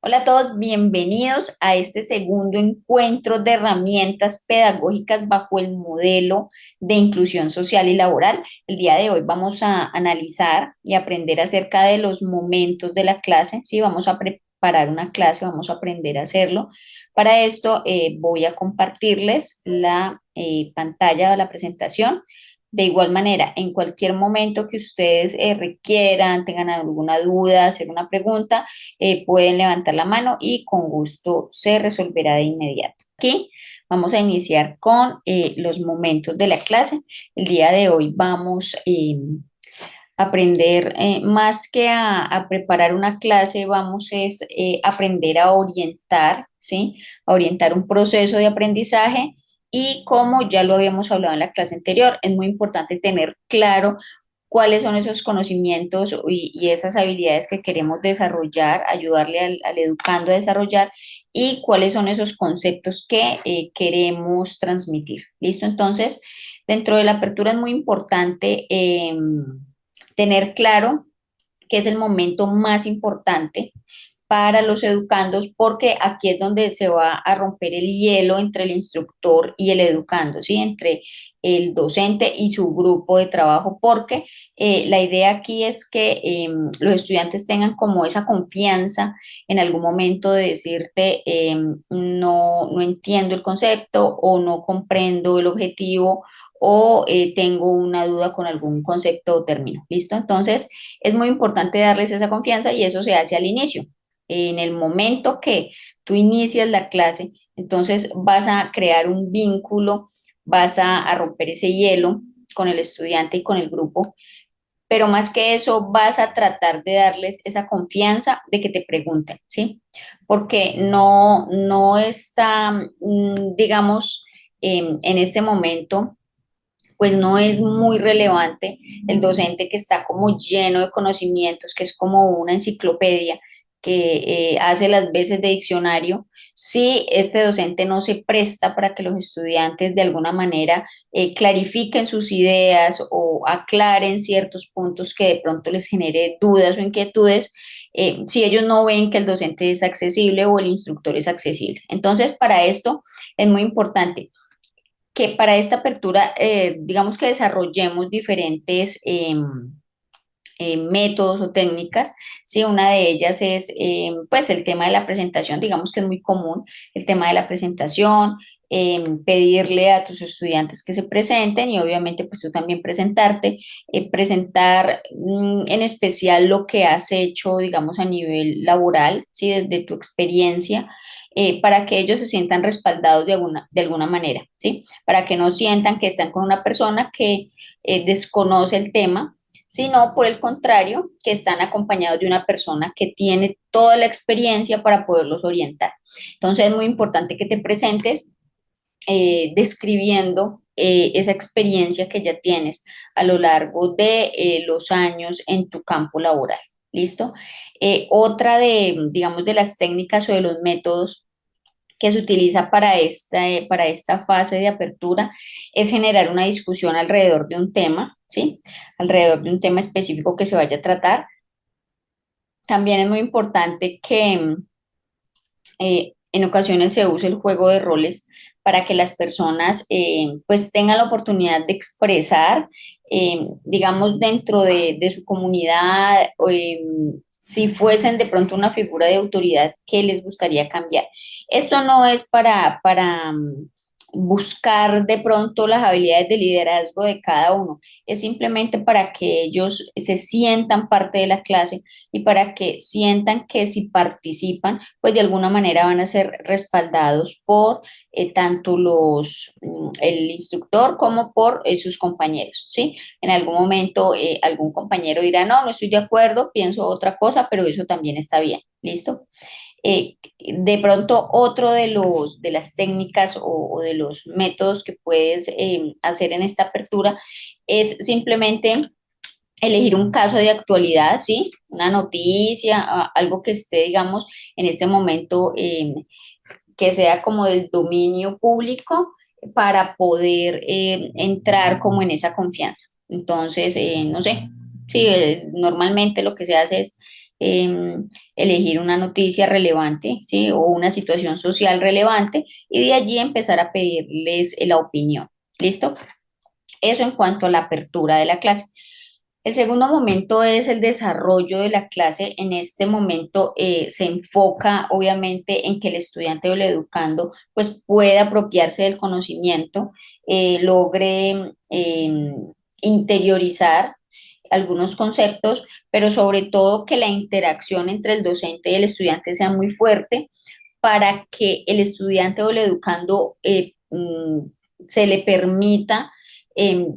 Hola a todos, bienvenidos a este segundo encuentro de herramientas pedagógicas bajo el modelo de inclusión social y laboral. El día de hoy vamos a analizar y aprender acerca de los momentos de la clase. Sí, vamos a preparar una clase, vamos a aprender a hacerlo. Para esto voy a compartirles la pantalla de la presentación. De igual manera, en cualquier momento que ustedes requieran, tengan alguna duda, hacer una pregunta, pueden levantar la mano y con gusto se resolverá de inmediato. Aquí vamos a iniciar con los momentos de la clase. El día de hoy vamos a aprender más que a preparar una clase, vamos es aprender a orientar, ¿sí? A orientar un proceso de aprendizaje. Y como ya lo habíamos hablado en la clase anterior, es muy importante tener claro cuáles son esos conocimientos y esas habilidades que queremos desarrollar, ayudarle al educando a desarrollar y cuáles son esos conceptos que queremos transmitir. ¿Listo? Entonces, dentro de la apertura es muy importante tener claro que es el momento más importante para los educandos, porque aquí es donde se va a romper el hielo entre el instructor y el educando, ¿sí? Entre el docente y su grupo de trabajo, porque la idea aquí es que los estudiantes tengan como esa confianza en algún momento de decirte, no entiendo el concepto o no comprendo el objetivo o tengo una duda con algún concepto o término. ¿Listo? Entonces, es muy importante darles esa confianza y eso se hace al inicio. En el momento que tú inicias la clase, entonces vas a crear un vínculo, vas a romper ese hielo con el estudiante y con el grupo, pero más que eso vas a tratar de darles esa confianza de que te pregunten, ¿sí? Porque no está, digamos, en este momento pues no es muy relevante el docente que está como lleno de conocimientos, que es como una enciclopedia, que hace las veces de diccionario, si este docente no se presta para que los estudiantes de alguna manera clarifiquen sus ideas o aclaren ciertos puntos que de pronto les genere dudas o inquietudes, si ellos no ven que el docente es accesible o el instructor es accesible. Entonces, para esto es muy importante que para esta apertura, digamos que desarrollemos diferentes métodos o técnicas. Sí, una de ellas es pues el tema de la presentación, digamos que es muy común el tema de la presentación, pedirle a tus estudiantes que se presenten y obviamente pues tú también presentarte, presentar en especial lo que has hecho, digamos, a nivel laboral, ¿sí? Desde tu experiencia. Para que ellos se sientan respaldados de alguna manera, ¿sí? Para que no sientan que están con una persona que desconoce el tema, sino por el contrario, que están acompañados de una persona que tiene toda la experiencia para poderlos orientar. Entonces es muy importante que te presentes describiendo esa experiencia que ya tienes a lo largo de los años en tu campo laboral. ¿Listo? Otra de, digamos, de las técnicas o de los métodos que se utiliza para esta fase de apertura es generar una discusión alrededor de un tema, ¿sí? Alrededor de un tema específico que se vaya a tratar. También es muy importante que en ocasiones se use el juego de roles para que las personas pues tengan la oportunidad de expresar, digamos, dentro de su comunidad, si fuesen de pronto una figura de autoridad que les gustaría cambiar. Esto no es para buscar de pronto las habilidades de liderazgo de cada uno, es simplemente para que ellos se sientan parte de la clase y para que sientan que si participan, pues de alguna manera van a ser respaldados por tanto el instructor como por sus compañeros, ¿sí? En algún momento algún compañero dirá, no, no estoy de acuerdo, pienso otra cosa, pero eso también está bien, ¿listo? De pronto otro de las técnicas o de los métodos que puedes hacer en esta apertura es simplemente elegir un caso de actualidad, ¿sí? Una noticia, algo que esté, digamos, en este momento, que sea como del dominio público para poder entrar como en esa confianza. Entonces, no sé, sí, normalmente lo que se hace es elegir una noticia relevante, ¿sí? O una situación social relevante y de allí empezar a pedirles la opinión. ¿Listo? Eso en cuanto a la apertura de la clase. El segundo momento es el desarrollo de la clase. En este momento se enfoca obviamente en que el estudiante o el educando pues pueda apropiarse del conocimiento, logre interiorizar algunos conceptos, pero sobre todo que la interacción entre el docente y el estudiante sea muy fuerte para que el estudiante o el educando se le permita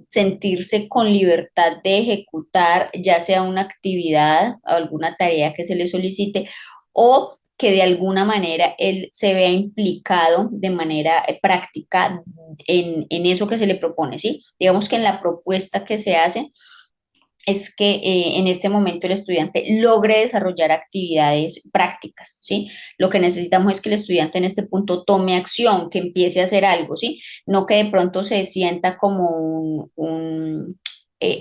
sentirse con libertad de ejecutar ya sea una actividad o alguna tarea que se le solicite o que de alguna manera él se vea implicado de manera práctica en eso que se le propone, ¿sí? Digamos que en la propuesta que se hace es que en este momento el estudiante logre desarrollar actividades prácticas, ¿sí? Lo que necesitamos es que el estudiante en este punto tome acción, que empiece a hacer algo, ¿sí? No que de pronto se sienta como un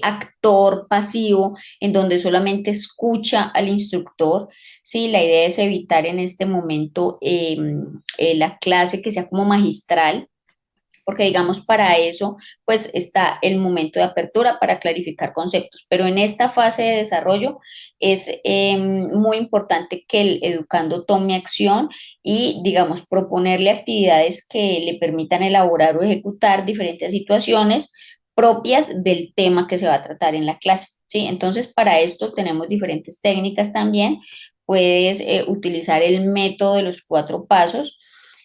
actor pasivo en donde solamente escucha al instructor, ¿sí? La idea es evitar en este momento la clase que sea como magistral, porque digamos para eso pues está el momento de apertura para clarificar conceptos, pero en esta fase de desarrollo es muy importante que el educando tome acción y digamos proponerle actividades que le permitan elaborar o ejecutar diferentes situaciones propias del tema que se va a tratar en la clase, ¿sí? Entonces para esto tenemos diferentes técnicas también. Puedes utilizar el método de los 4 pasos.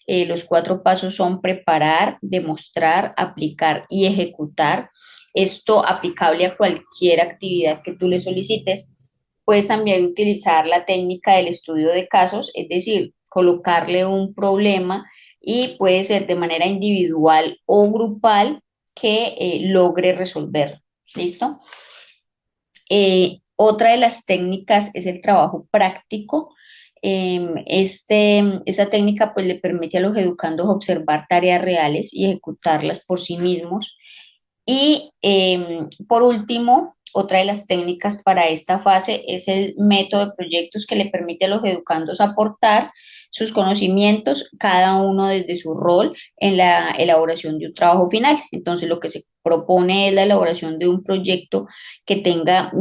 Los 4 pasos son preparar, demostrar, aplicar y ejecutar. Esto aplicable a cualquier actividad que tú le solicites. Puedes también utilizar la técnica del estudio de casos, es decir, colocarle un problema y puede ser de manera individual o grupal que logre resolver. ¿Listo? Otra de las técnicas es el trabajo práctico. Esta técnica pues le permite a los educandos observar tareas reales y ejecutarlas por sí mismos. Y por último, otra de las técnicas para esta fase es el método de proyectos que le permite a los educandos aportar sus conocimientos, cada uno desde su rol en la elaboración de un trabajo final. Entonces, lo que se propone es la elaboración de un proyecto que tenga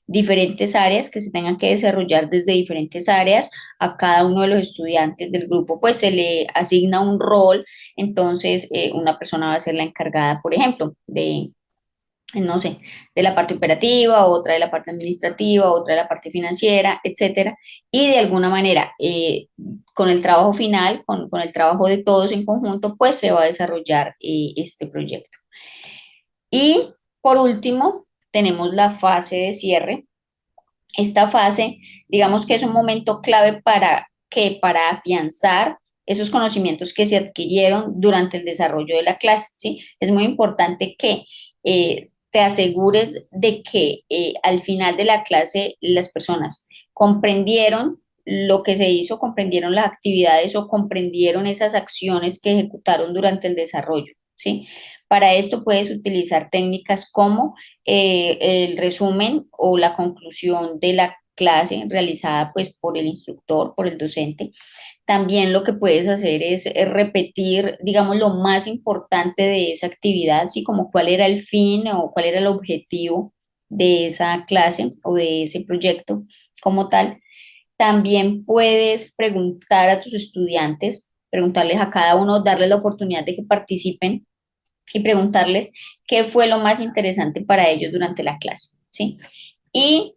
diferentes áreas, que se tengan que desarrollar desde diferentes áreas. A cada uno de los estudiantes del grupo, pues se le asigna un rol. Entonces, una persona va a ser la encargada, por ejemplo, de, no sé, de la parte operativa, otra de la parte administrativa, otra de la parte financiera, etcétera. Y de alguna manera, con el trabajo final, con el trabajo de todos en conjunto, pues se va a desarrollar este proyecto. Y por último, tenemos la fase de cierre. Esta fase, digamos que es un momento clave para afianzar esos conocimientos que se adquirieron durante el desarrollo de la clase, ¿sí? Es muy importante que te asegures de que al final de la clase las personas comprendieron lo que se hizo, comprendieron las actividades o comprendieron esas acciones que ejecutaron durante el desarrollo, ¿sí? Para esto puedes utilizar técnicas como el resumen o la conclusión de la clase realizada pues por el instructor, por el docente. También lo que puedes hacer es repetir, digamos, lo más importante de esa actividad, ¿sí? Como cuál era el fin o cuál era el objetivo de esa clase o de ese proyecto como tal. También puedes preguntar a tus estudiantes, preguntarles a cada uno, darles la oportunidad de que participen y preguntarles qué fue lo más interesante para ellos durante la clase, ¿sí? Y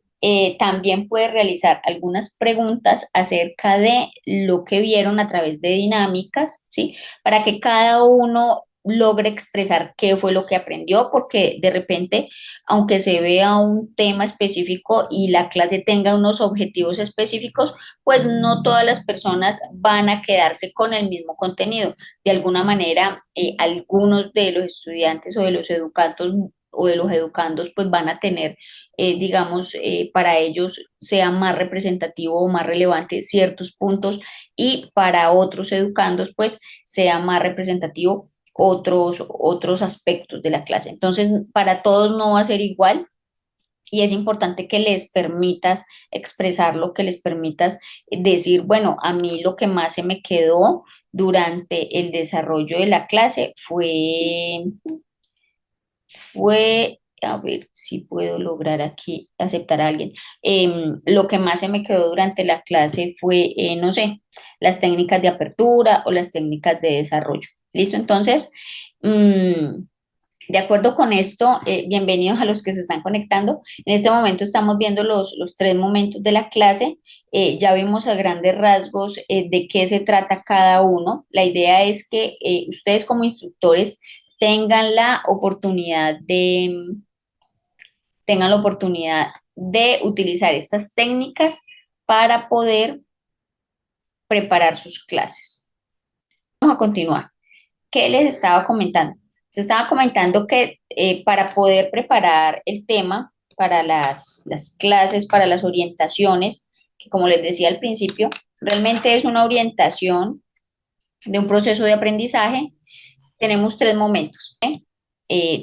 también puedes realizar algunas preguntas acerca de lo que vieron a través de dinámicas, ¿sí? Para que cada uno logre expresar qué fue lo que aprendió, porque de repente, aunque se vea un tema específico y la clase tenga unos objetivos específicos, pues no todas las personas van a quedarse con el mismo contenido. De alguna manera, algunos de los estudiantes o de los educandos o de los educandos pues van a tener digamos, para ellos sea más representativo o más relevante ciertos puntos y para otros educandos, pues sea más representativo otros aspectos de la clase. Entonces, para todos no va a ser igual. y es importante que les permitas expresarlo, que les permitas decir, bueno, a mí lo que más se me quedó durante el desarrollo de la clase fue, a ver si puedo lograr aquí aceptar a alguien. Lo que más se me quedó durante la clase fue, no sé, las técnicas de apertura o las técnicas de desarrollo. ¿Listo? Entonces, mm, de acuerdo con esto, bienvenidos a los que se están conectando. En este momento estamos viendo los tres momentos de la clase. Ya vimos a grandes rasgos de qué se trata cada uno. La idea es que ustedes como instructores tengan la oportunidad tengan la oportunidad de utilizar estas técnicas para poder preparar sus clases. Vamos a continuar. ¿Qué les estaba comentando? Se estaba comentando que para poder preparar el tema para las clases, para las orientaciones, que como les decía al principio, realmente es una orientación de un proceso de aprendizaje, tenemos tres momentos.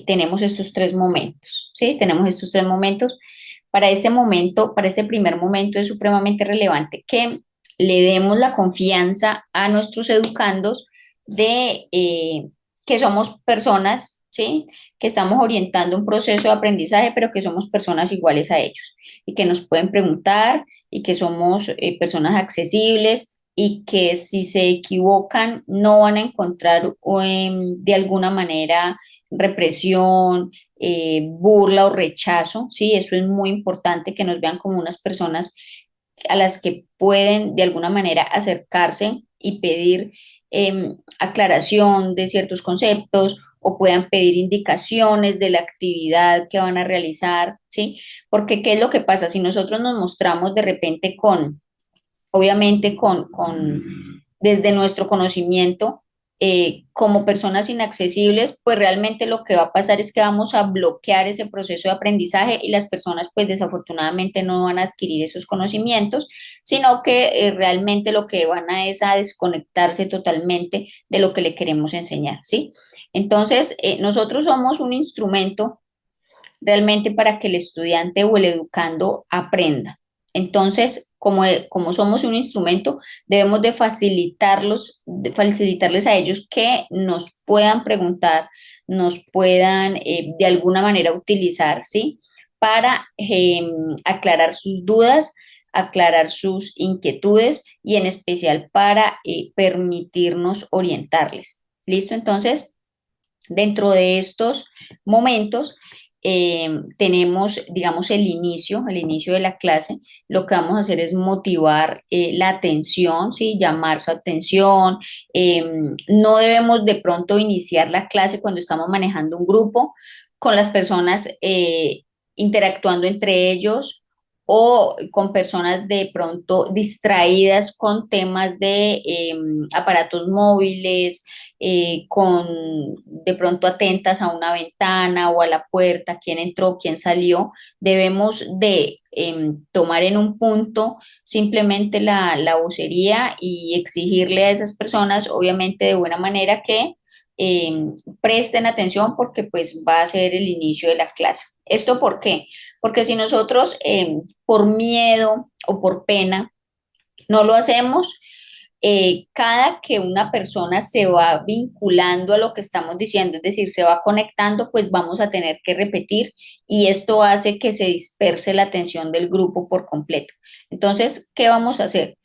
Tenemos estos tres momentos, ¿sí? Tenemos estos tres momentos. Para este momento, para este primer momento es supremamente relevante que le demos la confianza a nuestros educandos de que somos personas, ¿sí? Que estamos orientando un proceso de aprendizaje, pero que somos personas iguales a ellos y que nos pueden preguntar y que somos personas accesibles y que si se equivocan no van a encontrar de alguna manera represión, burla o rechazo, ¿sí? Eso es muy importante que nos vean como unas personas a las que pueden de alguna manera acercarse y pedir aclaración de ciertos conceptos o puedan pedir indicaciones de la actividad que van a realizar, ¿sí? Porque ¿qué es lo que pasa? Si nosotros nos mostramos de repente obviamente desde nuestro conocimiento, como personas inaccesibles, pues realmente lo que va a pasar es que vamos a bloquear ese proceso de aprendizaje y las personas pues desafortunadamente no van a adquirir esos conocimientos, sino que realmente lo que van a es a desconectarse totalmente de lo que le queremos enseñar, ¿sí? Entonces, nosotros somos un instrumento realmente para que el estudiante o el educando aprenda. Entonces, como somos un instrumento, debemos de facilitarles a ellos que nos puedan preguntar, nos puedan de alguna manera utilizar, ¿sí? Para aclarar sus dudas, aclarar sus inquietudes y en especial para permitirnos orientarles. ¿Listo? Entonces, dentro de estos momentos tenemos, digamos, el inicio de la clase. Lo que vamos a hacer es motivar la atención, ¿sí? Llamar su atención. Eh, no debemos de pronto iniciar la clase cuando estamos manejando un grupo con las personas interactuando entre ellos o con personas de pronto distraídas con temas de aparatos móviles, con de pronto atentas a una ventana o a la puerta, quién entró, quién salió, debemos de tomar en un punto simplemente la vocería y exigirle a esas personas, obviamente de buena manera, que presten atención porque pues va a ser el inicio de la clase. ¿Esto por qué? Porque si nosotros por miedo o por pena no lo hacemos, cada que una persona se va vinculando a lo que estamos diciendo, es decir, se va conectando, pues vamos a tener que repetir y esto hace que se disperse la atención del grupo por completo. Entonces, ¿qué vamos a hacer?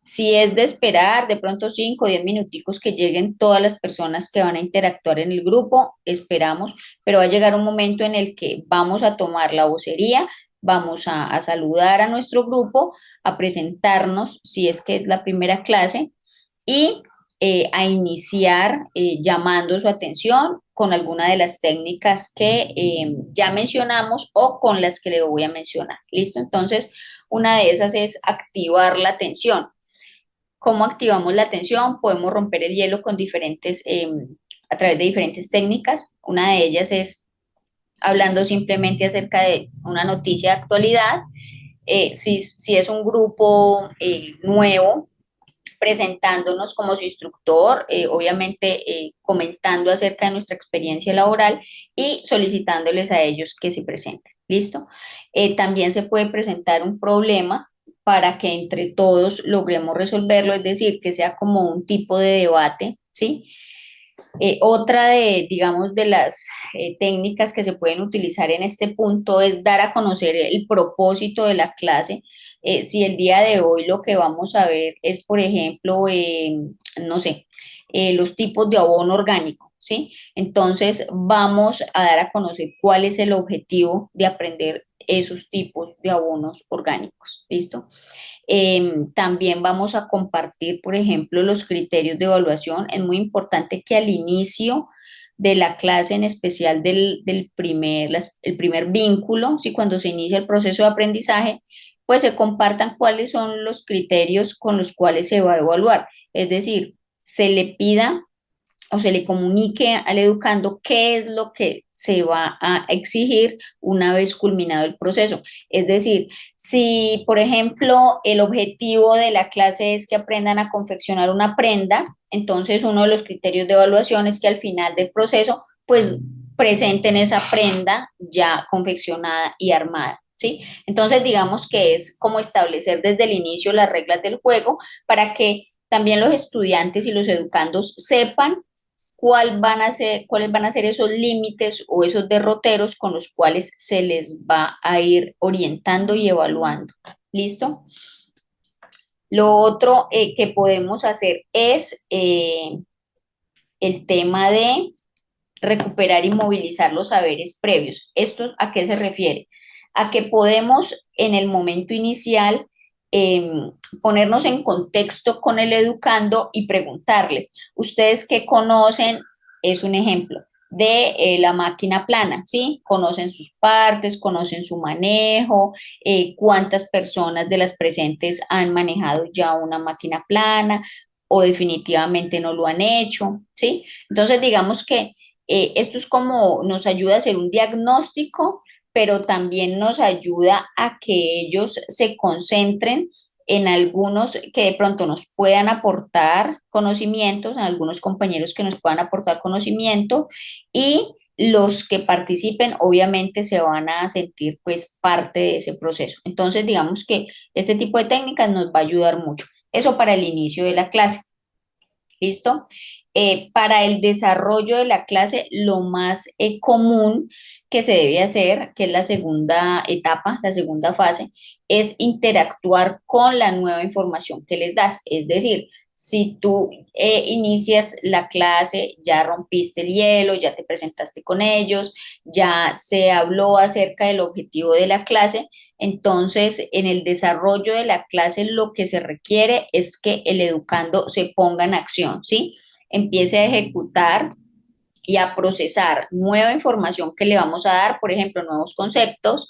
Si es de esperar de pronto 5 o 10 minuticos que lleguen todas las personas que van a interactuar en el grupo, esperamos, pero va a llegar un momento en el que vamos a tomar la vocería, vamos a saludar a nuestro grupo, a presentarnos si es que es la primera clase y a iniciar llamando su atención con alguna de las técnicas que ya mencionamos o con las que le voy a mencionar. ¿Listo? Entonces, una de esas es activar la atención. ¿Cómo activamos la atención? Podemos romper el hielo con a través de diferentes técnicas. Una de ellas es hablando simplemente acerca de una noticia de actualidad. Si es un grupo nuevo, presentándonos como su instructor, obviamente comentando acerca de nuestra experiencia laboral y solicitándoles a ellos que se presenten. ¿Listo? También se puede presentar un problema para que entre todos logremos resolverlo, es decir, que sea como un tipo de debate, ¿sí? Otra de, digamos, de las técnicas que se pueden utilizar en este punto es dar a conocer el propósito de la clase. Si el día de hoy lo que vamos a ver es, por ejemplo, no sé, los tipos de abono orgánico, ¿sí? Entonces vamos a dar a conocer cuál es el objetivo de aprender esos tipos de abonos orgánicos, ¿listo? También vamos a compartir, por ejemplo, los criterios de evaluación. Es muy importante que al inicio de la clase, en especial del primer, el primer vínculo, ¿sí? Cuando se inicia el proceso de aprendizaje, pues se compartan cuáles son los criterios con los cuales se va a evaluar. Es decir, se le pida o se le comunique al educando qué es lo que se va a exigir una vez culminado el proceso. Es decir, si, por ejemplo, el objetivo de la clase es que aprendan a confeccionar una prenda, entonces uno de los criterios de evaluación es que al final del proceso, pues presenten esa prenda ya confeccionada y armada. ¿Sí? Entonces, digamos que es como establecer desde el inicio las reglas del juego para que también los estudiantes y los educandos sepan cuáles van a ser esos límites o esos derroteros con los cuales se les va a ir orientando y evaluando. ¿Listo? Lo otro que podemos hacer es el tema de recuperar y movilizar los saberes previos. ¿Esto a qué se refiere? A que podemos en el momento inicial eh, ponernos en contexto con el educando y preguntarles, ¿ustedes qué conocen? Es un ejemplo de la máquina plana, ¿sí? Conocen sus partes, conocen su manejo, cuántas personas de las presentes han manejado ya una máquina plana o definitivamente no lo han hecho, ¿sí? Entonces, digamos que esto es como nos ayuda a hacer un diagnóstico, pero también nos ayuda a que ellos se concentren en algunos que de pronto nos puedan aportar conocimientos, en algunos compañeros que nos puedan aportar conocimiento y los que participen obviamente se van a sentir pues parte de ese proceso. Entonces, digamos que este tipo de técnicas nos va a ayudar mucho. Eso para el inicio de la clase. ¿Listo? Para el desarrollo de la clase, lo más común que se debe hacer, que es la segunda etapa, la segunda fase, es interactuar con la nueva información que les das. Es decir, si tú inicias la clase, ya rompiste el hielo, ya te presentaste con ellos, ya se habló acerca del objetivo de la clase, entonces, en el desarrollo de la clase lo que se requiere es que el educando se ponga en acción, ¿sí? Empiece a ejecutar y a procesar nueva información que le vamos a dar, por ejemplo, nuevos conceptos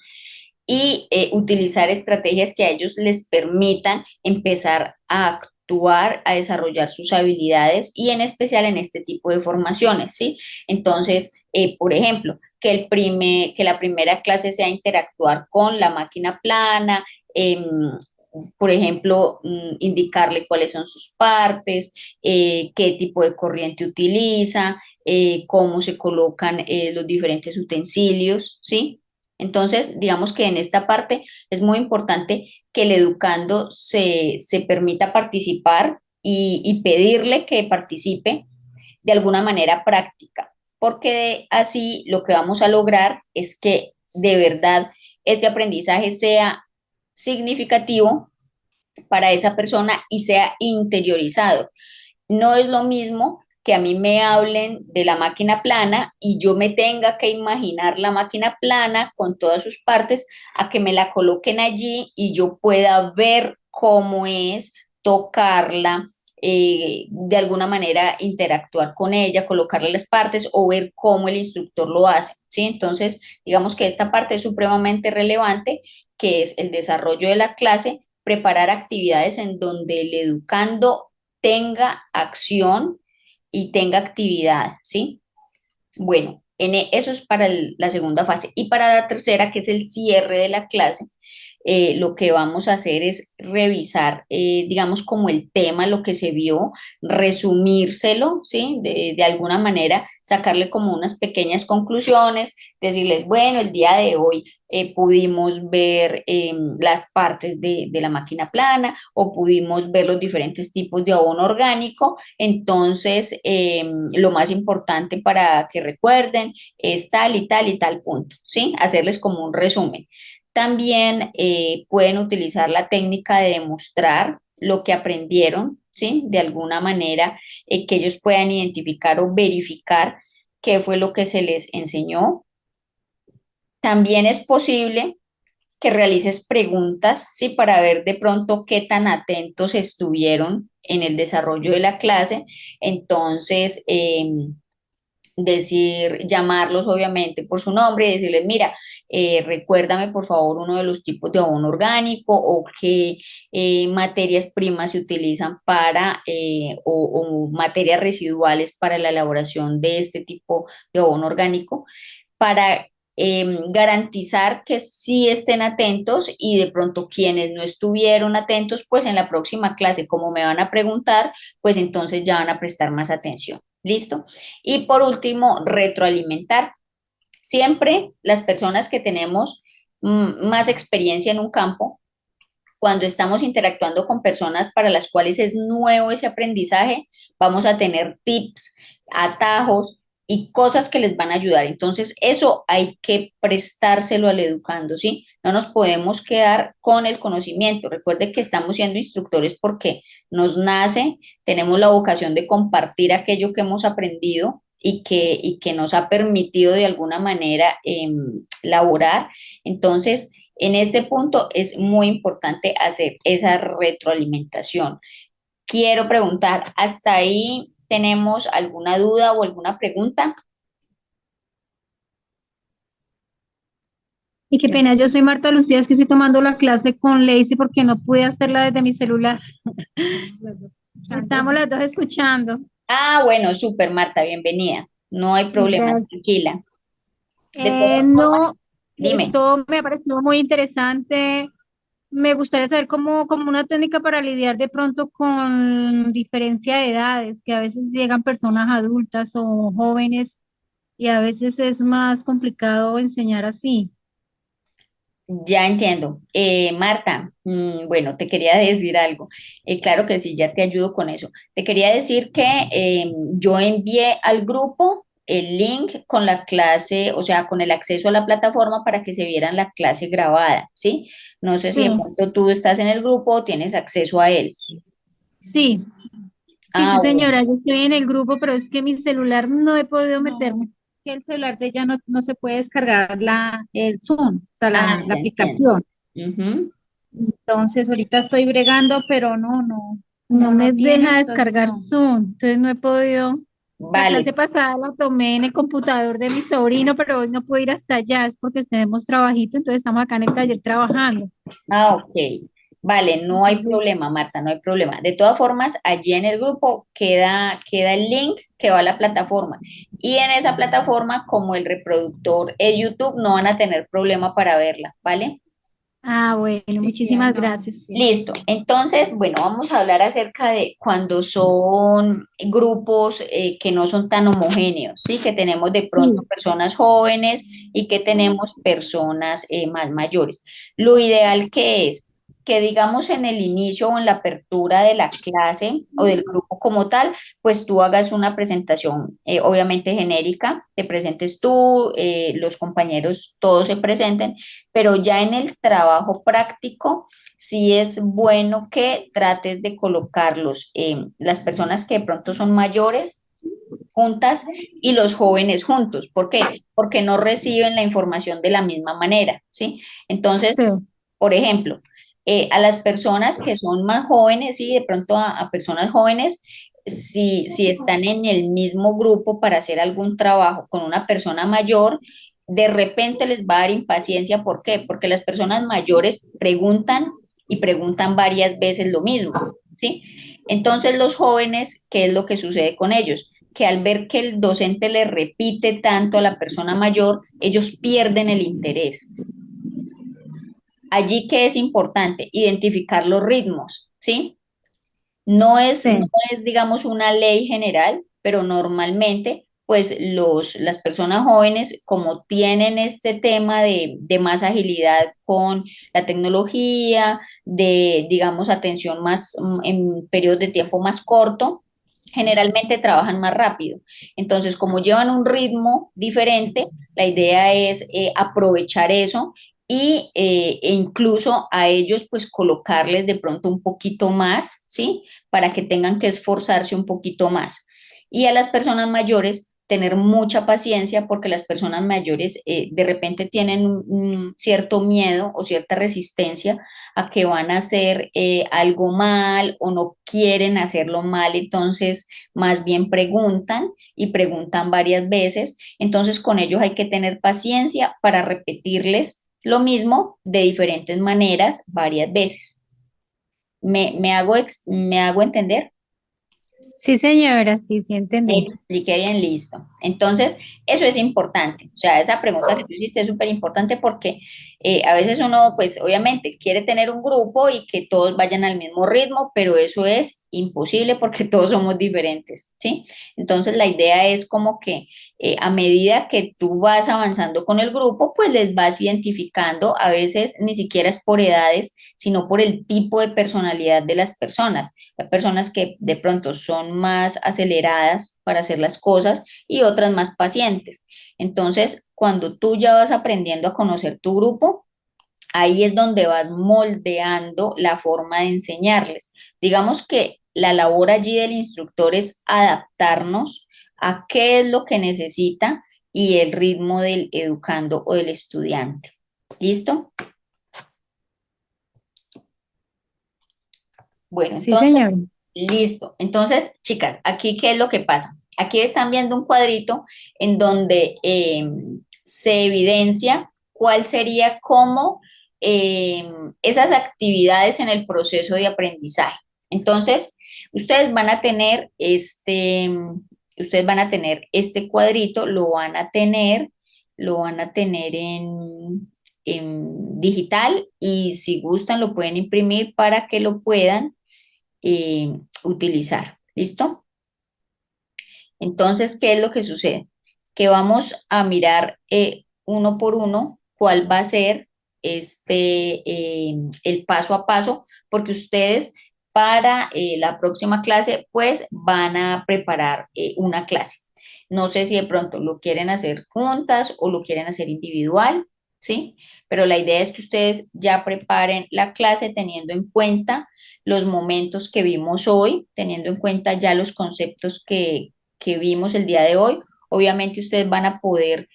y utilizar estrategias que a ellos les permitan empezar a actuar, a desarrollar sus habilidades y en especial en este tipo de formaciones, ¿sí? Entonces, por ejemplo, que la primera clase sea interactuar con la máquina plana, por ejemplo, indicarle cuáles son sus partes, qué tipo de corriente utiliza, cómo se colocan los diferentes utensilios, ¿sí? Entonces, digamos que en esta parte es muy importante que el educando se permita participar y pedirle que participe de alguna manera práctica, porque así lo que vamos a lograr es que de verdad este aprendizaje sea significativo para esa persona y sea interiorizado. No es lo mismo que a mí me hablen de la máquina plana y yo me tenga que imaginar la máquina plana con todas sus partes, a que me la coloquen allí y yo pueda ver cómo es, tocarla, de alguna manera interactuar con ella, colocarle las partes o ver cómo el instructor lo hace, ¿sí? Entonces, digamos que esta parte es supremamente relevante, que es el desarrollo de la clase, preparar actividades en donde el educando tenga acción y tenga actividad, ¿sí? Bueno, eso es para la segunda fase. Y para la tercera, que es el cierre de la clase, lo que vamos a hacer es revisar, digamos, como el tema, lo que se vio, resumírselo, ¿sí? De alguna manera, sacarle como unas pequeñas conclusiones, decirles, bueno, el día de hoy pudimos ver las partes de la máquina plana o pudimos ver los diferentes tipos de abono orgánico. Entonces, lo más importante para que recuerden es tal y tal y tal punto, ¿sí? Hacerles como un resumen. También pueden utilizar la técnica de demostrar lo que aprendieron, ¿sí? De alguna manera que ellos puedan identificar o verificar qué fue lo que se les enseñó. También es posible que realices preguntas, ¿sí? Para ver de pronto qué tan atentos estuvieron en el desarrollo de la clase. Entonces, llamarlos obviamente por su nombre y decirles, mira, recuérdame por favor uno de los tipos de abono orgánico o qué materias primas se utilizan para, o materias residuales para la elaboración de este tipo de abono orgánico, para garantizar que sí estén atentos y de pronto quienes no estuvieron atentos, pues en la próxima clase, como me van a preguntar, pues entonces ya van a prestar más atención. ¿Listo? Y por último, retroalimentar. Siempre las personas que tenemos más experiencia en un campo, cuando estamos interactuando con personas para las cuales es nuevo ese aprendizaje, vamos a tener tips, atajos y cosas que les van a ayudar. Entonces, eso hay que prestárselo al educando, ¿sí? No nos podemos quedar con el conocimiento. Recuerde que estamos siendo instructores porque nos nace, tenemos la vocación de compartir aquello que hemos aprendido y que nos ha permitido de alguna manera laborar. Entonces, en este punto es muy importante hacer esa retroalimentación. Quiero preguntar, ¿hasta ahí tenemos alguna duda o alguna pregunta? Y qué pena, yo soy Marta Lucía, es que estoy tomando la clase con Lacey porque no pude hacerla desde mi celular. Estamos las dos escuchando. Ah, bueno, súper, Marta, bienvenida. No hay problema, Gracias. tranquila. De todas formas, No, dime. esto me ha parecido muy interesante. Me gustaría saber cómo una técnica para lidiar de pronto con diferencia de edades, que a veces llegan personas adultas o jóvenes y a veces es más complicado enseñar así. Ya entiendo. Marta, bueno, te quería decir algo. Claro que sí, ya te ayudo con eso. Te quería decir que yo envié al grupo el link con la clase, o sea, con el acceso a la plataforma para que se vieran la clase grabada, ¿sí? No sé si de Sí, pronto tú estás en el grupo o tienes acceso a él. sí, sí, Ah, sí, bueno. señora, yo estoy en el grupo, pero es que mi celular no he podido meterme, que el celular de ella no se puede descargar el Zoom, o sea, Ah, la ya entiendo. aplicación. Ujú. Entonces, ahorita estoy bregando, pero no me deja descargar Zoom, entonces no he podido. La Vale. clase pasada la tomé en el computador de mi sobrino, pero hoy no puedo ir hasta allá, es porque tenemos trabajito, entonces estamos acá en el taller trabajando. Ah, ok. Vale, no hay Entonces, problema, Marta, no hay problema. De todas formas, allí en el grupo queda el link que va a la plataforma. Y en esa plataforma, como el reproductor es YouTube, no van a tener problema para verla, ¿vale? bueno, muchísimas gracias. Listo. Entonces, bueno, vamos a hablar acerca de cuando son grupos que no son tan homogéneos, ¿sí? Que tenemos de pronto Sí, personas jóvenes y que tenemos personas más mayores. Lo ideal que es que digamos en el inicio o en la apertura de la clase o del grupo como tal, pues tú hagas una presentación obviamente genérica, te presentes tú, los compañeros todos se presenten, pero ya en el trabajo práctico sí es bueno que trates de colocarlos, las personas que de pronto son mayores juntas y los jóvenes juntos. ¿Por qué? Porque no reciben la información de la misma manera, ¿sí? Entonces, sí. por ejemplo, a las personas que son más jóvenes, sí, de pronto a personas jóvenes, si están en el mismo grupo para hacer algún trabajo con una persona mayor, de repente les va a dar impaciencia. ¿Por qué? Porque las personas mayores preguntan y preguntan varias veces lo mismo, ¿sí? Entonces los jóvenes, ¿qué es lo que sucede con ellos? Que al ver que el docente le repite tanto a la persona mayor, ellos pierden el interés. Allí que es importante identificar los ritmos, ¿sí? No Sí. es, digamos, una ley general, pero normalmente, pues las personas jóvenes, como tienen este tema de más agilidad con la tecnología, de, digamos, atención más en periodos de tiempo más corto, generalmente trabajan más rápido. Entonces, como llevan un ritmo diferente, la idea es aprovechar eso e incluso a ellos pues colocarles de pronto un poquito más, ¿sí? Para que tengan que esforzarse un poquito más. Y a las personas mayores tener mucha paciencia porque las personas mayores de repente tienen un cierto miedo o cierta resistencia a que van a hacer algo mal o no quieren hacerlo mal, entonces más bien preguntan y preguntan varias veces. Entonces con ellos hay que tener paciencia para repetirles lo mismo de diferentes maneras varias veces. Me hago entender? Sí, señora, sí, sí, Me entendí. expliqué bien, listo. Entonces, eso es importante. O sea, esa pregunta que tú hiciste es súper importante porque a veces uno, pues obviamente quiere tener un grupo y que todos vayan al mismo ritmo, pero eso es imposible porque todos somos diferentes, ¿sí? Entonces, la idea es como que a medida que tú vas avanzando con el grupo, pues les vas identificando, a veces ni siquiera es por edades, sino por el tipo de personalidad de las personas. Hay personas que de pronto son más aceleradas para hacer las cosas y otras más pacientes. Entonces, cuando tú ya vas aprendiendo a conocer tu grupo, ahí es donde vas moldeando la forma de enseñarles. Digamos que la labor allí del instructor es adaptarnos a qué es lo que necesita y el ritmo del educando o del estudiante. ¿Listo? Bueno, Sí, señora. entonces, listo. Entonces, chicas, aquí, ¿qué es lo que pasa? Aquí están viendo un cuadrito en donde se evidencia cuál sería como esas actividades en el proceso de aprendizaje. Entonces, ustedes van a tener ustedes van a tener este cuadrito, lo van a tener en digital y si gustan lo pueden imprimir para que lo puedan utilizar. ¿Listo? Entonces, ¿qué es lo que sucede? Que vamos a mirar uno por uno cuál va a ser el paso a paso, porque ustedes para la próxima clase, pues van a preparar una clase. No sé si de pronto lo quieren hacer juntas o lo quieren hacer individual, ¿sí? Pero la idea es que ustedes ya preparen la clase teniendo en cuenta los momentos que vimos hoy, teniendo en cuenta ya los conceptos que vimos el día de hoy. Obviamente ustedes van a poder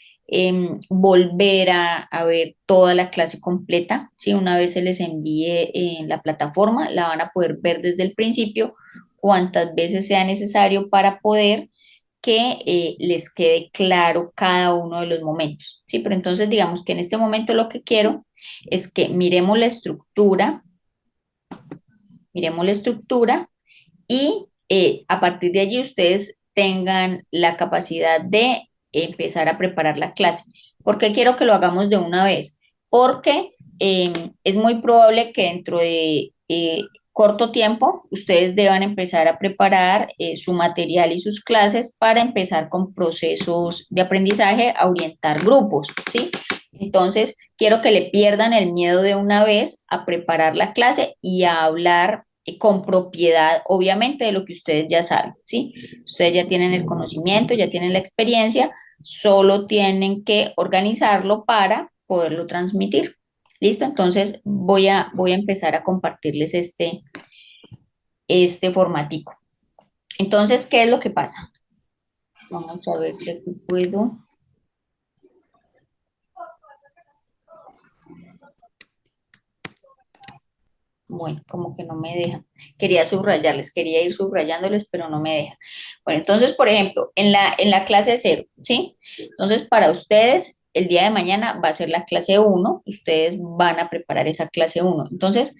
volver a ver toda la clase completa, ¿sí? Una vez se les envíe en la plataforma, la van a poder ver desde el principio, cuantas veces sea necesario para poder que les quede claro cada uno de los momentos, ¿sí? Pero entonces digamos que en este momento lo que quiero es que miremos la estructura y a partir de allí ustedes tengan la capacidad de empezar a preparar la clase. ¿Por qué quiero que lo hagamos de una vez? Porque es muy probable que dentro de corto tiempo ustedes deban empezar a preparar su material y sus clases para empezar con procesos de aprendizaje a orientar grupos, ¿sí? Entonces, quiero que le pierdan el miedo de una vez a preparar la clase y a hablar con propiedad, obviamente, de lo que ustedes ya saben, ¿sí? Ustedes ya tienen el conocimiento, ya tienen la experiencia, solo tienen que organizarlo para poderlo transmitir. ¿Listo? Entonces voy a empezar a compartirles este formatico. Entonces, ¿qué es lo que pasa? Vamos a ver si aquí puedo. Bueno, como que no me deja. Quería subrayarles, quería ir subrayándoles, pero no me deja. Bueno, entonces, por ejemplo, en la clase cero, ¿sí? Entonces, para ustedes, el día de mañana va a ser la clase uno. Ustedes van a preparar esa clase uno. Entonces,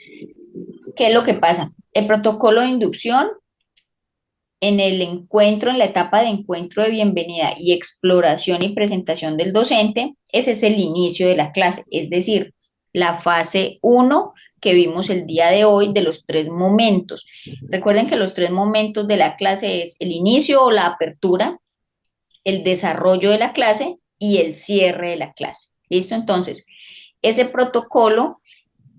¿qué es lo que pasa? El protocolo de inducción en el encuentro, en la etapa de encuentro de bienvenida y exploración y presentación del docente, ese es el inicio de la clase, es decir, la fase uno que vimos el día de hoy de los tres momentos. Recuerden que los tres momentos de la clase es el inicio o la apertura, el desarrollo de la clase y el cierre de la clase. ¿Listo? Entonces, ese protocolo,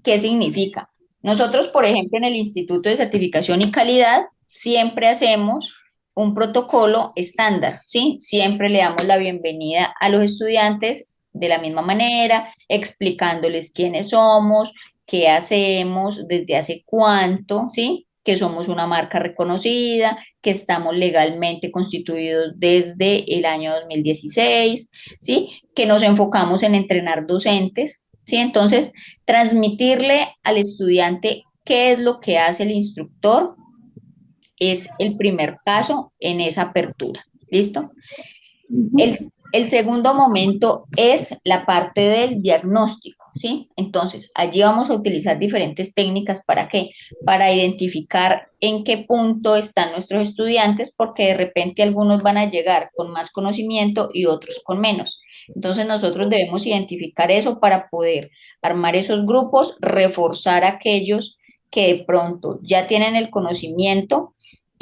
¿qué significa? Nosotros, por ejemplo, en el Instituto de Certificación y Calidad, siempre hacemos un protocolo estándar, ¿sí? Siempre le damos la bienvenida a los estudiantes de la misma manera, explicándoles quiénes somos, qué hacemos, desde hace cuánto, ¿sí? Que somos una marca reconocida, que estamos legalmente constituidos desde el año 2016, ¿sí? Que nos enfocamos en entrenar docentes, ¿sí? Entonces, transmitirle al estudiante qué es lo que hace el instructor es el primer paso en esa apertura. ¿Listo? El, el segundo momento es la parte del diagnóstico, ¿sí? Entonces, allí vamos a utilizar diferentes técnicas ¿para qué? Para identificar en qué punto están nuestros estudiantes, porque de repente algunos van a llegar con más conocimiento y otros con menos. Entonces, nosotros debemos identificar eso para poder armar esos grupos, reforzar aquellos que de pronto ya tienen el conocimiento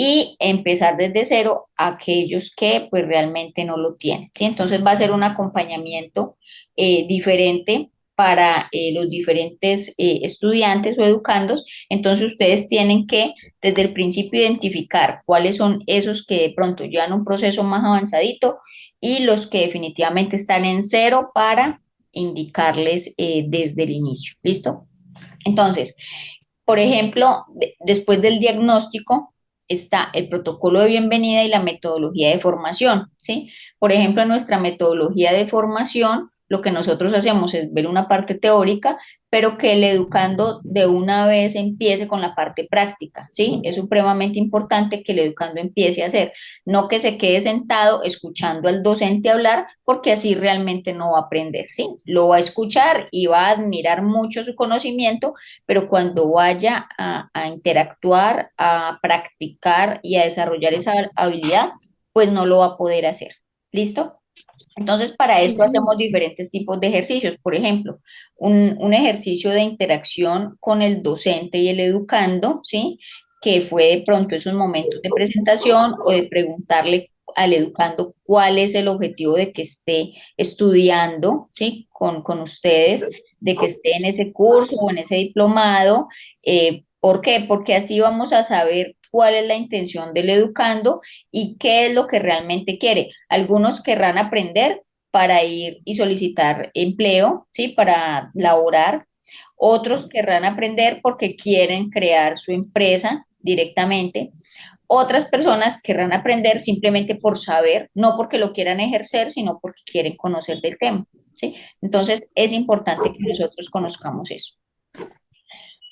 y empezar desde cero a aquellos que pues realmente no lo tienen, ¿sí? Entonces va a ser un acompañamiento diferente para los diferentes estudiantes o educandos. Entonces ustedes tienen que desde el principio identificar cuáles son esos que de pronto llevan un proceso más avanzadito y los que definitivamente están en cero para indicarles desde el inicio. ¿Listo? Entonces, por ejemplo, después del diagnóstico está el protocolo de bienvenida y la metodología de formación, ¿sí? Por ejemplo, en nuestra metodología de formación, lo que nosotros hacemos es ver una parte teórica, pero que el educando de una vez empiece con la parte práctica, ¿sí? Es supremamente importante que el educando empiece a hacer, no que se quede sentado escuchando al docente hablar, porque así realmente no va a aprender, ¿sí? Lo va a escuchar y va a admirar mucho su conocimiento, pero cuando vaya a interactuar, a practicar y a desarrollar esa habilidad, pues no lo va a poder hacer. ¿Listo? Entonces, para Sí, esto sí. hacemos diferentes tipos de ejercicios. Por ejemplo, un ejercicio de interacción con el docente y el educando, ¿sí? Que fue de pronto esos momentos de presentación o de preguntarle al educando cuál es el objetivo de que esté estudiando, ¿sí? Con ustedes, de que esté en ese curso o en ese diplomado. ¿Por qué? Porque así vamos a saber cuál es la intención del educando y qué es lo que realmente quiere. Algunos querrán aprender para ir y solicitar empleo, ¿sí? Para laborar. Otros querrán aprender porque quieren crear su empresa directamente. Otras personas querrán aprender simplemente por saber, no porque lo quieran ejercer, sino porque quieren conocer del tema, ¿sí? Entonces, es importante que nosotros conozcamos eso.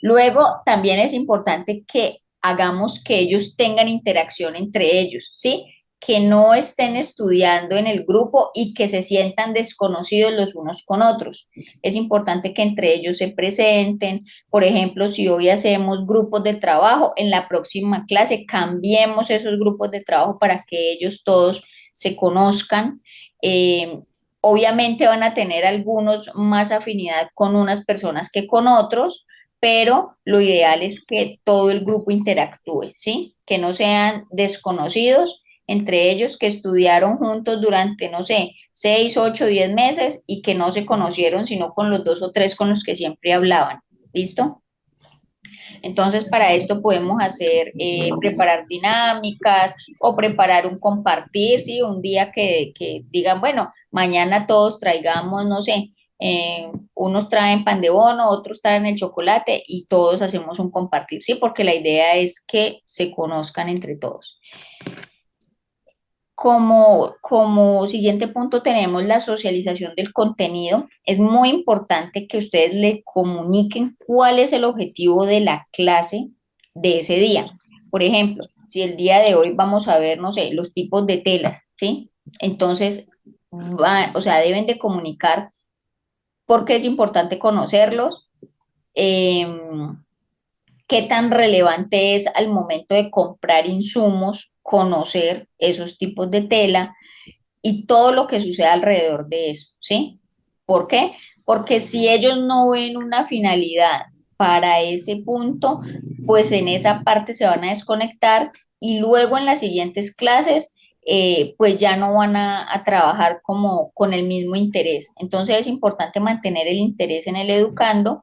Luego, también es importante que hagamos que ellos tengan interacción entre ellos, ¿sí? Que no estén estudiando en el grupo y que se sientan desconocidos los unos con otros. Es importante que entre ellos se presenten. Por ejemplo, si hoy hacemos grupos de trabajo, en la próxima clase cambiemos esos grupos de trabajo para que ellos todos se conozcan. Eh, Obviamente van a tener algunos más afinidad con unas personas que con otros, pero lo ideal es que todo el grupo interactúe, ¿sí? Que no sean desconocidos entre ellos que estudiaron juntos durante, no sé, 6, 8, 10 meses y que no se conocieron sino con los dos o tres con los que siempre hablaban. ¿Listo? Entonces, para esto podemos hacer, preparar dinámicas o preparar un compartir, ¿sí? Un día que digan, bueno, mañana todos traigamos, no sé, unos traen pan de bono, otros traen el chocolate y todos hacemos un compartir, ¿sí? Porque la idea es que se conozcan entre todos. Como siguiente punto tenemos la socialización del contenido. Es muy importante que ustedes le comuniquen cuál es el objetivo de la clase de ese día. Por ejemplo, si el día de hoy vamos a ver, no sé, los tipos de telas, ¿sí? Entonces, o sea, deben de comunicar por qué es importante conocerlos, qué tan relevante es al momento de comprar insumos, conocer esos tipos de tela y todo lo que sucede alrededor de eso, ¿sí? ¿Por qué? porque si ellos no ven una finalidad para ese punto, pues en esa parte se van a desconectar y luego en las siguientes clases, pues ya no van a trabajar como con el mismo interés. Entonces es importante mantener el interés en el educando,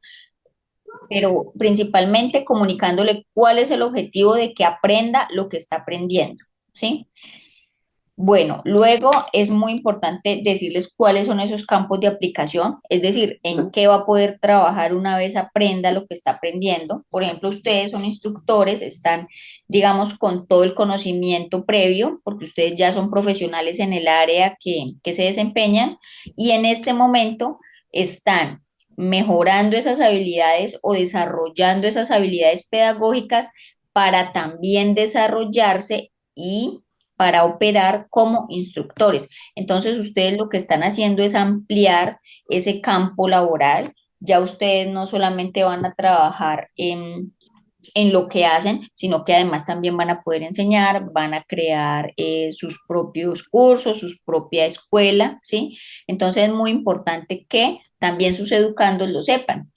pero principalmente comunicándole cuál es el objetivo de que aprenda lo que está aprendiendo, ¿sí? Bueno, luego es muy importante decirles cuáles son esos campos de aplicación, es decir, en qué va a poder trabajar una vez aprenda lo que está aprendiendo. Por ejemplo, ustedes son instructores, están, digamos, con todo el conocimiento previo, porque ustedes ya son profesionales en el área que se desempeñan y en este momento están mejorando esas habilidades o desarrollando esas habilidades pedagógicas para también desarrollarse y para operar como instructores. Entonces, ustedes lo que están haciendo es ampliar ese campo laboral. Ya ustedes no solamente van a trabajar en lo que hacen, sino que además también van a poder enseñar, van a crear sus propios cursos, su propia escuela, ¿sí? Entonces es muy importante que también sus educandos lo sepan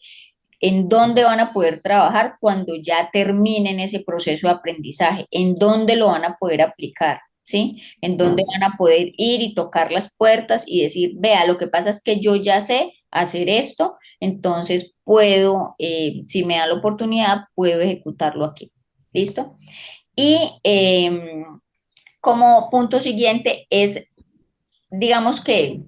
en dónde van a poder trabajar cuando ya terminen ese proceso de aprendizaje, en dónde lo van a poder aplicar, ¿sí? En dónde van a poder ir y tocar las puertas y decir, vea, lo que pasa es que yo ya sé hacer esto, entonces puedo, si me da la oportunidad, puedo ejecutarlo aquí. ¿Listo? Y como punto siguiente es, digamos que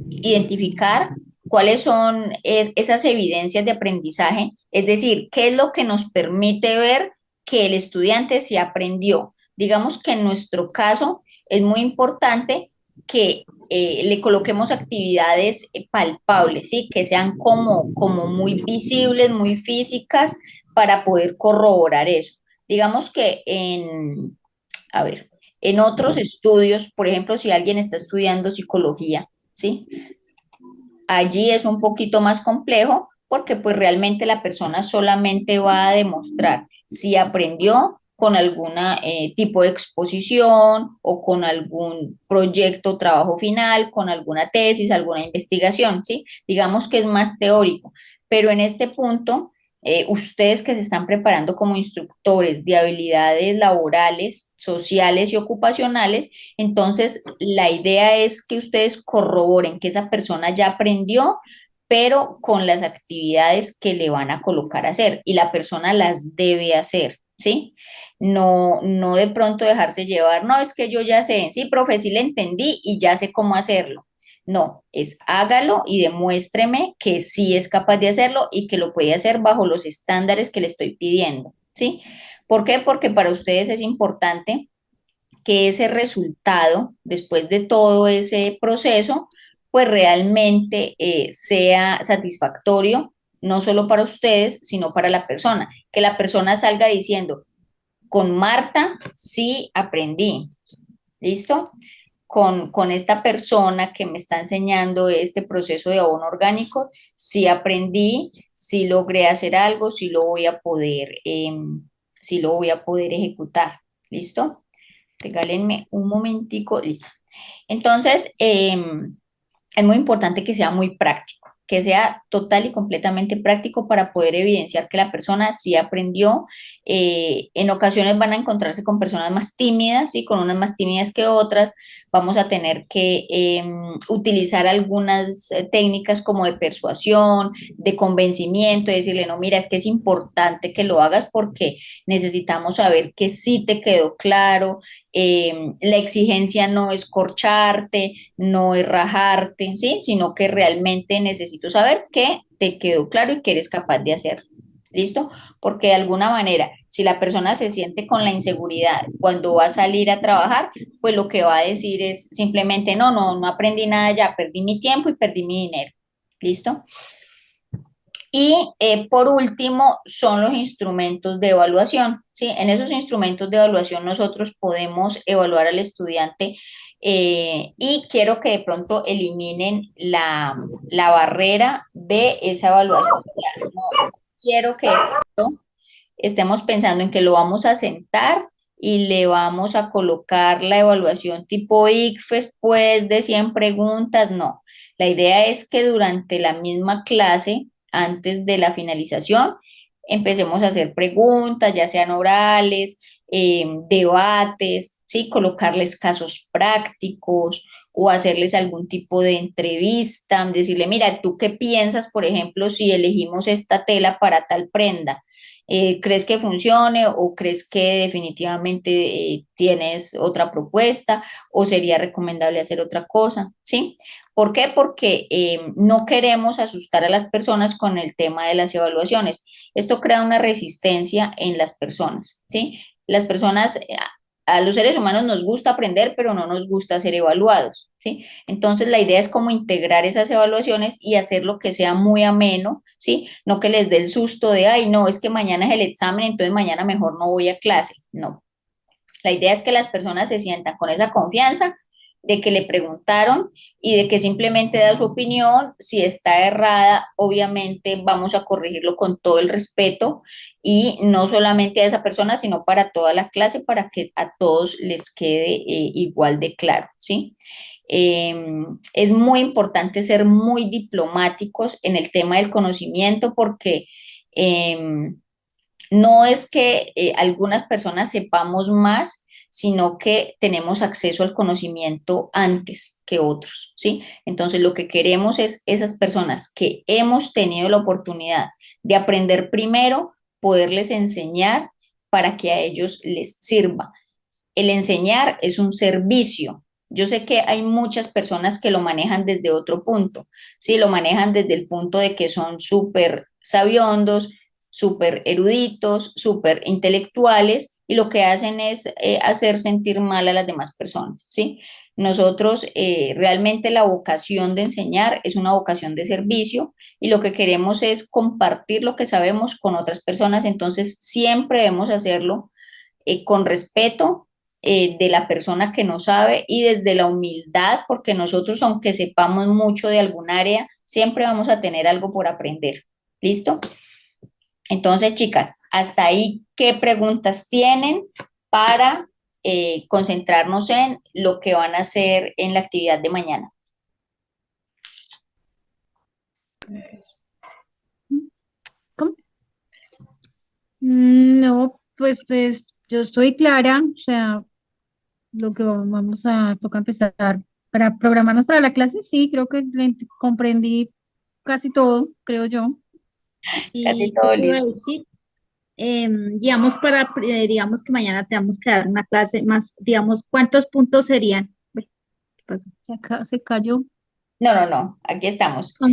identificar cuáles son esas evidencias de aprendizaje, es decir, qué es lo que nos permite ver que el estudiante se aprendió. Digamos que en nuestro caso es muy importante que le coloquemos actividades palpables, ¿sí? Que sean como muy visibles, muy físicas para poder corroborar eso. Digamos que a ver, en otros estudios, por ejemplo, si alguien está estudiando psicología, ¿sí? Allí es un poquito más complejo porque pues realmente la persona solamente va a demostrar si aprendió con algún tipo de exposición o con algún proyecto, trabajo final, con alguna tesis, alguna investigación, ¿sí? Digamos que es más teórico, pero en este punto, ustedes que se están preparando como instructores de habilidades laborales, sociales y ocupacionales, entonces, la idea es que ustedes corroboren que esa persona ya aprendió, pero con las actividades que le van a colocar a hacer y la persona las debe hacer, ¿sí? No de pronto dejarse llevar, no, es que yo ya sé, sí, profe, sí le entendí y ya sé cómo hacerlo. No, es hágalo y demuéstreme que sí es capaz de hacerlo y que lo puede hacer bajo los estándares que le estoy pidiendo, ¿sí? ¿Por qué? Porque para ustedes es importante que ese resultado, después de todo ese proceso, pues realmente sea satisfactorio, no solo para ustedes, sino para la persona. Que la persona salga diciendo, con Marta sí aprendí, ¿listo? Con esta persona que me está enseñando este proceso de abono orgánico, sí aprendí, sí logré hacer algo, sí lo voy a poder ejecutar, ¿listo? Regálenme un momentico, listo. Entonces, es muy importante que sea muy práctico, que sea total y completamente práctico para poder evidenciar que la persona sí aprendió. En ocasiones van a encontrarse con personas más tímidas y con unas más tímidas que otras. Vamos a tener que utilizar algunas técnicas como de persuasión, de convencimiento, de decirle, no, mira, es que es importante que lo hagas porque necesitamos saber que sí te quedó claro. La exigencia no es corcharte, no es rajarte, ¿sí? Sino que realmente necesito saber que te quedó claro y que eres capaz de hacerlo. ¿Listo? Porque de alguna manera, si la persona se siente con la inseguridad cuando va a salir a trabajar, pues lo que va a decir es simplemente, no aprendí nada ya, perdí mi tiempo y perdí mi dinero. ¿Listo? Y por último, son los instrumentos de evaluación. ¿Sí? En esos instrumentos de evaluación nosotros podemos evaluar al estudiante y quiero que de pronto eliminen la barrera de esa evaluación. O sea, no quiero que de pronto estemos pensando en que lo vamos a sentar y le vamos a colocar la evaluación tipo ICFES, pues de 100 preguntas. No, La idea es que durante la misma clase, antes de la finalización, empecemos a hacer preguntas, ya sean orales, debates, ¿sí? Colocarles casos prácticos o hacerles algún tipo de entrevista, decirle, mira, ¿tú qué piensas, por ejemplo, si elegimos esta tela para tal prenda? ¿Crees que funcione o crees que definitivamente tienes otra propuesta o sería recomendable hacer otra cosa? ¿Sí? ¿Por qué? Porque no queremos asustar a las personas con el tema de las evaluaciones. Esto crea una resistencia en las personas, ¿sí? Las personas, a los seres humanos nos gusta aprender, pero no nos gusta ser evaluados, ¿sí? Entonces la idea es como integrar esas evaluaciones y hacer lo que sea muy ameno, ¿sí? No que les dé el susto de, ay, no, es que mañana es el examen, entonces mañana mejor no voy a clase. No, la idea es que las personas se sientan con esa confianza de que le preguntaron y de que simplemente da su opinión. Si está errada, obviamente vamos a corregirlo con todo el respeto y no solamente a esa persona, sino para toda la clase, para que a todos les quede igual de claro, ¿sí? Eh, es muy importante ser muy diplomáticos en el tema del conocimiento porque no es que algunas personas sepamos más, sino que tenemos acceso al conocimiento antes que otros, ¿sí? Entonces, lo que queremos es esas personas que hemos tenido la oportunidad de aprender primero, poderles enseñar para que a ellos les sirva. El enseñar es un servicio. Yo sé que hay muchas personas que lo manejan desde otro punto, ¿sí? Lo manejan desde el punto de que son súper sabiondos, súper eruditos, súper intelectuales y lo que hacen es hacer sentir mal a las demás personas, ¿sí? Nosotros realmente la vocación de enseñar es una vocación de servicio y lo que queremos es compartir lo que sabemos con otras personas, entonces siempre debemos hacerlo con respeto de la persona que no sabe y desde la humildad, porque nosotros, aunque sepamos mucho de algún área, siempre vamos a tener algo por aprender. ¿Listo? Entonces, chicas, hasta ahí, ¿qué preguntas tienen para concentrarnos en lo que van a hacer en la actividad de mañana? ¿Cómo? No, pues yo estoy clara, o sea, lo que vamos a toca empezar para programarnos para la clase, sí, creo que comprendí casi todo, creo yo. Casi ¿Y qué todo te iba a listo. decir? Digamos, digamos que mañana tenemos que dar una clase más, digamos, ¿cuántos puntos serían? Ve, ¿qué pasó? Se cayó. No, no, no, aquí estamos. Ah.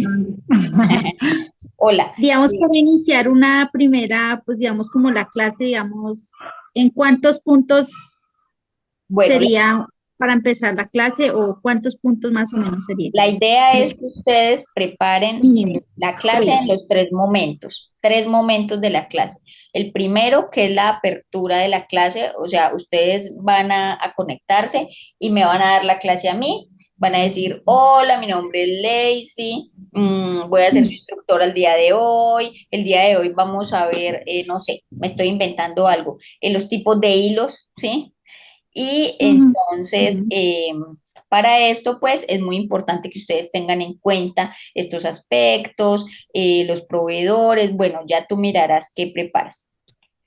Hola. Digamos, para iniciar una primera, pues digamos, como la clase, digamos, ¿en cuántos puntos Bueno, sería para empezar la clase o cuántos puntos más o menos sería? la idea es que ustedes preparen Mínimo, la clase en tres. los tres momentos de la clase. El primero, que es la apertura de la clase, o sea, ustedes van a conectarse y me van a dar la clase a mí. Van a decir, hola, mi nombre es Lacey, voy a ser su instructora el día de hoy. El día de hoy vamos a ver, no sé, me estoy inventando algo, los tipos de hilos, ¿sí? Y Ujú, entonces, sí. para esto, pues es muy importante que ustedes tengan en cuenta estos aspectos, los proveedores, bueno, ya tú mirarás qué preparas.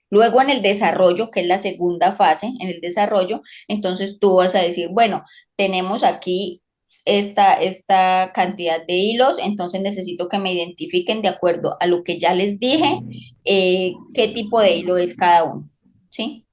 Luego en el desarrollo, que es la segunda fase, en el desarrollo, entonces tú vas a decir, bueno, tenemos aquí esta cantidad de hilos, entonces necesito que me identifiquen de acuerdo a lo que ya les dije, qué tipo de hilo es cada uno, ¿sí?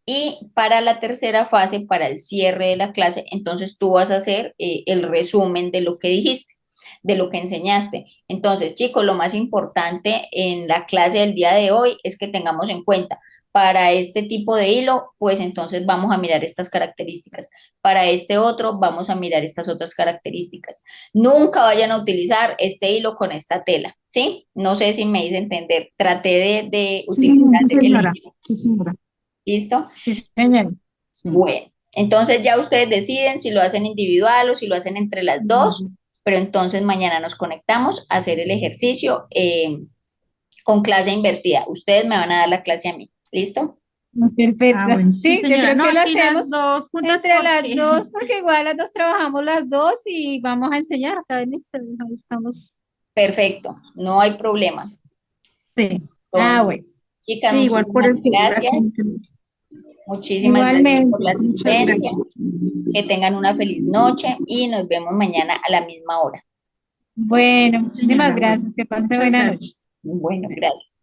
Y para la tercera fase, para el cierre de la clase, entonces tú vas a hacer el resumen de lo que dijiste, de lo que enseñaste. Entonces, chicos, lo más importante en la clase del día de hoy es que tengamos en cuenta, para este tipo de hilo, pues entonces vamos a mirar estas características. Para este otro, vamos a mirar estas otras características. Nunca vayan a utilizar este hilo con esta tela, ¿sí? No sé si me hice entender. Traté de Sí, utilizar sí, el señora. mismo. Sí, señora. ¿Listo? Sí, señora. Sí. Bueno, entonces ya ustedes deciden si lo hacen individual o si lo hacen entre las dos, pero entonces mañana nos conectamos a hacer el ejercicio con clase invertida. Ustedes me van a dar la clase a mí. ¿Listo? Perfecto. Ah, bueno, sí, Sí, yo señora. creo No, que lo aquí las hacemos dos juntas entre las porque dos, porque igual las dos trabajamos las dos y vamos a enseñar acá en esto. Ahí estamos. Perfecto, no hay problema. sí. Ah, bueno. Entonces, chicas, Sí, igual por muchísimas el favor, aquí. gracias. Muchísimas gracias por Igualmente, la muchas asistencia. gracias. Que tengan una feliz noche y nos vemos mañana a la misma hora. Bueno, Sí, muchísimas señora. Bueno, gracias. Que pase muchas buena noche. gracias. Bueno, gracias.